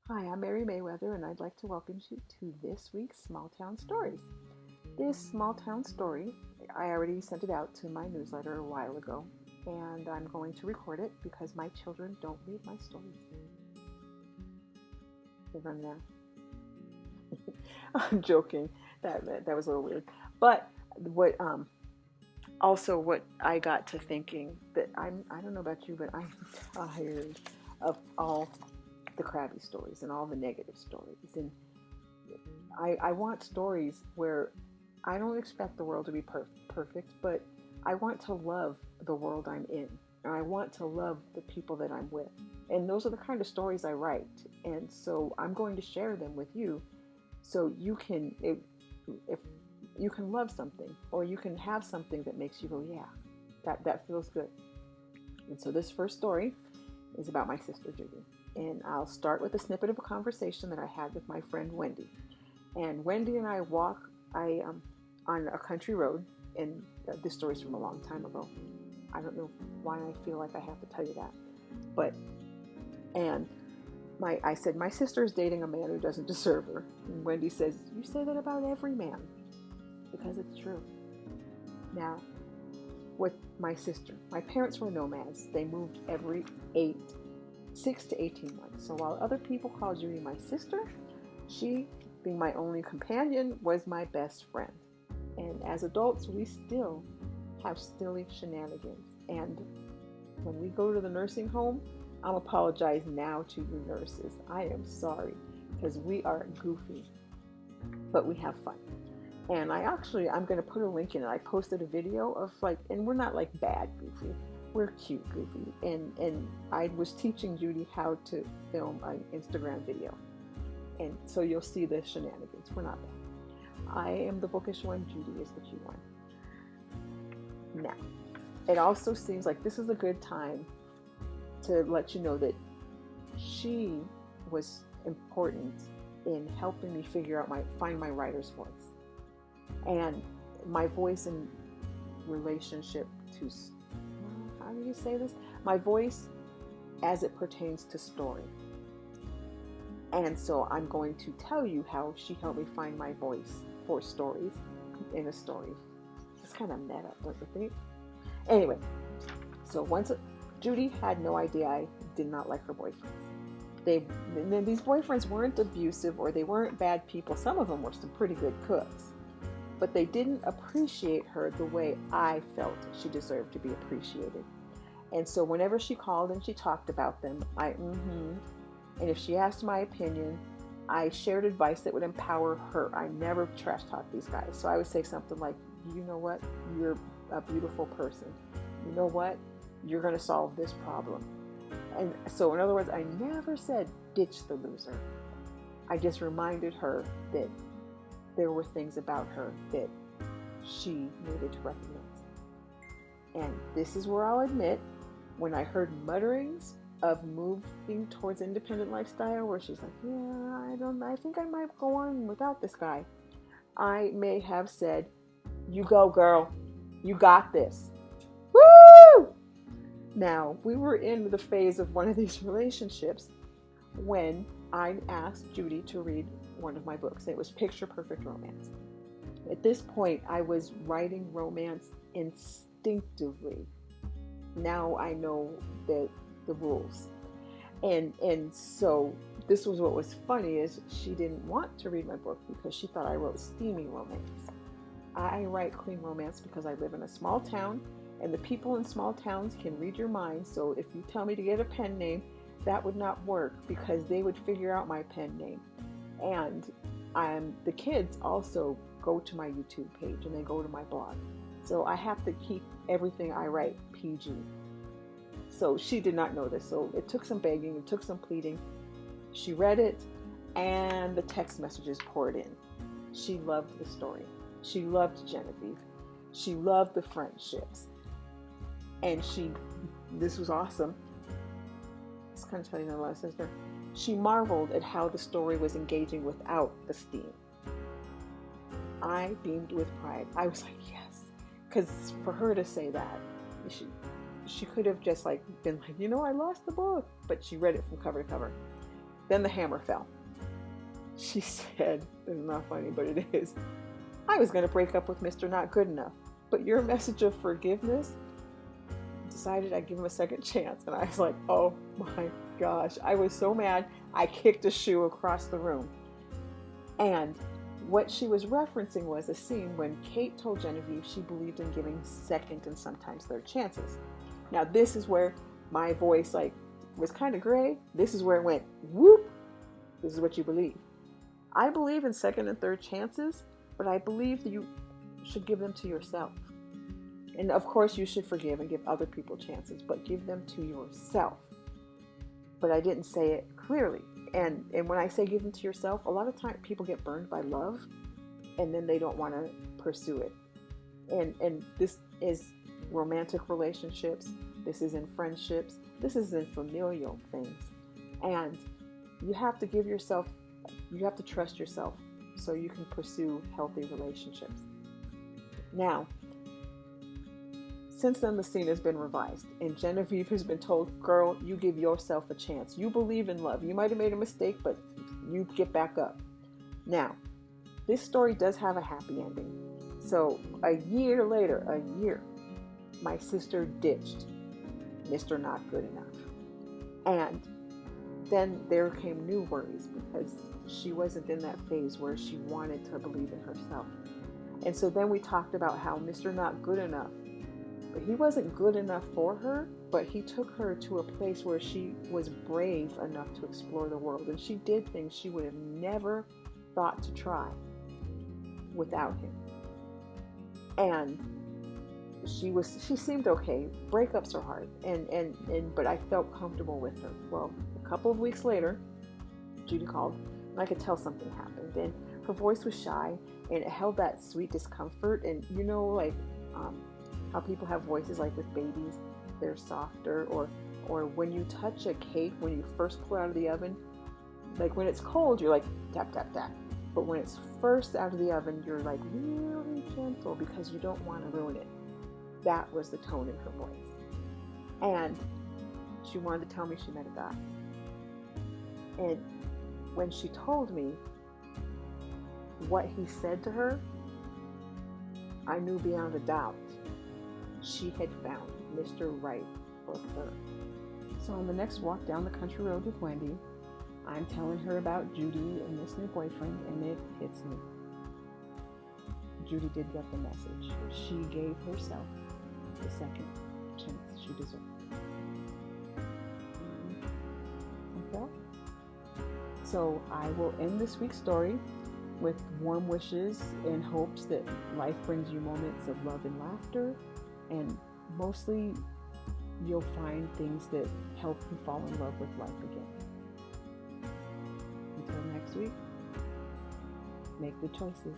Hi, I'm Mary Mayweather, and I'd like to welcome you to this week's Small Town Stories. This small town story, I already sent it out to my newsletter a while ago, and I'm going to record it because my children don't read my stories. They run now. I'm joking. That was a little weird, but what also what I got to thinking that I don't know about you, but I'm tired of all the crabby stories and all the negative stories. And I want stories where I don't expect the world to be perfect, but I want to love the world I'm in. And I want to love the people that I'm with. And those are the kind of stories I write. And so I'm going to share them with you so you can, if you can love something or you can have something that makes you go, yeah, that feels good. And so this first story is about my sister Judy. And I'll start with a snippet of a conversation that I had with my friend Wendy. And Wendy and I walk on a country road, and this story's from a long time ago. I don't know why I feel like I have to tell you that, but and I said my sister is dating a man who doesn't deserve her. And Wendy says, "You say that about every man because it's true." Now, with my sister, my parents were nomads. They moved every 6 to 18 months. So while other people called Judy my sister, she, being my only companion, was my best friend. And as adults, we still have silly shenanigans. And when we go to the nursing home, I'll apologize now to you nurses. I am sorry because we are goofy, but we have fun. And I'm going to put a link in it. I posted a video of and we're not like bad goofy. We're cute goofy. And I was teaching Judy how to film an Instagram video. And so you'll see the shenanigans. We're not bad. I am the bookish one. Judy is the cute one. Now, it also seems like this is a good time to let you know that she was important in helping me find my writer's voice and my voice in relationship to, how do you say this? My voice as it pertains to story. And so I'm going to tell you how she helped me find my voice for stories in a story. It's kind of meta, don't you think? Anyway, so Judy had no idea I did not like her boyfriends. These boyfriends weren't abusive or they weren't bad people. Some of them were some pretty good cooks. But they didn't appreciate her the way I felt she deserved to be appreciated. And so whenever she called and she talked about them, and if she asked my opinion, I shared advice that would empower her. I never trash talked these guys. So I would say something like, you know what? You're a beautiful person. You know what? You're going to solve this problem. And so in other words, I never said ditch the loser. I just reminded her that there were things about her that she needed to recognize. And this is where I'll admit, when I heard mutterings of moving towards independent lifestyle, where she's like, yeah, I think I might go on without this guy, I may have said, you go, girl. You got this. Woo! Now, we were in the phase of one of these relationships when I asked Judy to read one of my books. It was Picture Perfect Romance. At this point, I was writing romance instinctively. Now I know the rules. And so this was what was funny is she didn't want to read my book because she thought I wrote steamy romance. I write clean romance because I live in a small town and the people in small towns can read your mind. So if you tell me to get a pen name, that would not work because they would figure out my pen name. And the kids also go to my YouTube page and they go to my blog. So I have to keep everything I write PG. So she did not know this. So it took some begging, it took some pleading. She read it and the text messages poured in. She loved the story. She loved Genevieve. She loved the friendships. And this was awesome. It's kind of telling you my sister. She marveled at how the story was engaging without the steam. I beamed with pride. I was like, yes. Because for her to say that, she could have just been like, I lost the book. But she read it from cover to cover. Then the hammer fell. She said, it's not funny, but it is, I was going to break up with Mr. Not Good Enough, but your message of forgiveness decided I'd give him a second chance. And I was like, oh my gosh. I was so mad. I kicked a shoe across the room. And what she was referencing was a scene when Kate told Genevieve she believed in giving second and sometimes third chances. Now, this is where my voice was kind of gray. This is where it went, whoop. This is what you believe. I believe in second and third chances, but I believe that you should give them to yourself. And of course, you should forgive and give other people chances, but give them to yourself. But I didn't say it clearly. And when I say give them to yourself, a lot of times people get burned by love, and then they don't want to pursue it. And this is romantic relationships. This is in friendships. This is in familial things. And you have to give yourself, you have to trust yourself so you can pursue healthy relationships. Now, since then, the scene has been revised, and Genevieve has been told, girl, you give yourself a chance. You believe in love. You might have made a mistake, but you get back up. Now, this story does have a happy ending. So a year later, my sister ditched Mr. Not Good Enough. And then there came new worries because she wasn't in that phase where she wanted to believe in herself. And so then we talked about how Mr. Not Good Enough, he wasn't good enough for her, but he took her to a place where she was brave enough to explore the world. And she did things she would have never thought to try without him. And she seemed okay. Breakups are hard, but I felt comfortable with her. Well, a couple of weeks later, Judy called, and I could tell something happened. And her voice was shy, and it held that sweet discomfort. And how people have voices like with babies, they're softer, or when you touch a cake, when you first pull it out of the oven, like when it's cold, you're like tap, tap, tap. But when it's first out of the oven, you're like really gentle because you don't want to ruin it. That was the tone in her voice. And she wanted to tell me she met a guy. And when she told me what he said to her, I knew beyond a doubt she had found Mr. Right for her. So on the next walk down the country road with Wendy, I'm telling her about Judy and this new boyfriend, and it hits me. Judy did get the message. She gave herself the second chance she deserved. Okay? So I will end this week's story with warm wishes and hopes that life brings you moments of love and laughter, and mostly you'll find things that help you fall in love with life again. Until next week, make good choices.